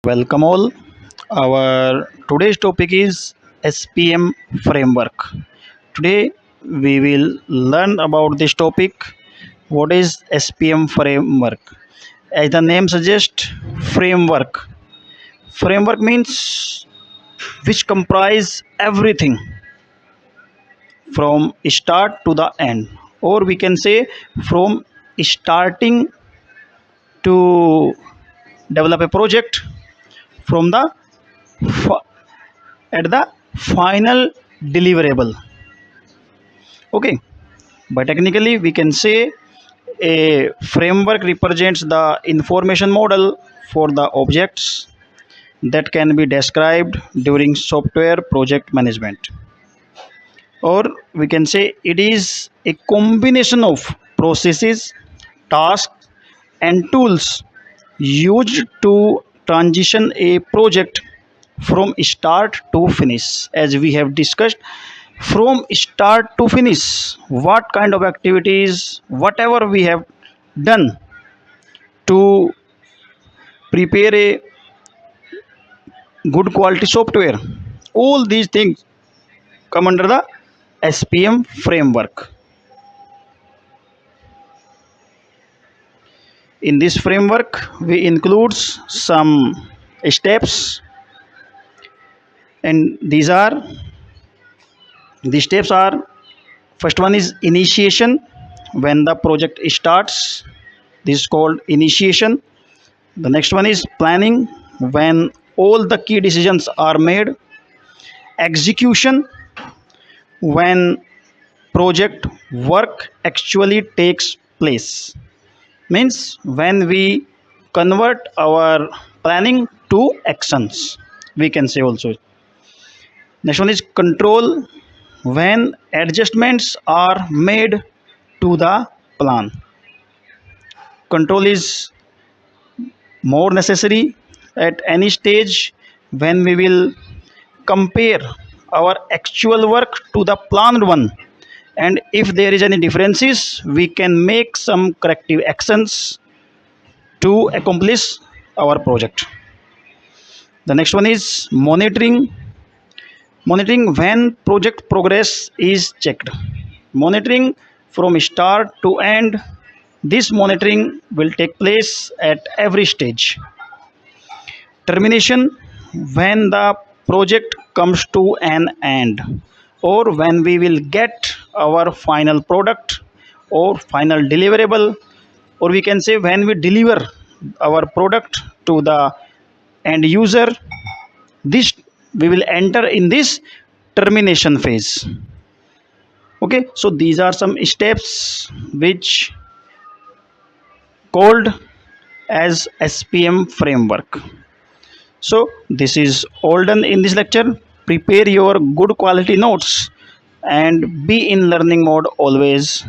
Welcome all. Our today's topic is SPM Framework. Today we will learn about this topic. What is SPM Framework? As the name suggests, framework. Framework means which comprise everything from start to the end, or we can say from starting to develop a project from the at the final deliverable. Okay, but technically we can say a framework represents the information model for the objects that can be described during software project management, or we can say it is a combination of processes, tasks, and tools used to transition a project from start to finish. As we have discussed, from start to finish, what kind of activities, whatever we have done to prepare a good quality software, all these things come under the SPM framework. In this framework we includes some steps, and the steps are: first one is initiation. When the project starts, this is called initiation. The next one is planning, when all the key decisions are made. Execution, when project work actually takes place, means when we convert our planning to actions, we can say also. Next one is control, when adjustments are made to the plan. Control is more necessary at any stage when we will compare our actual work to the planned one, and if there is any differences we can make some corrective actions to accomplish our project. The next one is monitoring. Monitoring, when project progress is checked. Monitoring from start to end. This monitoring will take place at every stage. Termination, when the project comes to an end, or when we will get our final product or final deliverable, or we can say when we deliver our product to the end user. This we will enter in this termination phase. Okay, so these are some steps which called as SPM framework. So this is all done in this lecture. Prepare your good quality notes and be in learning mode always.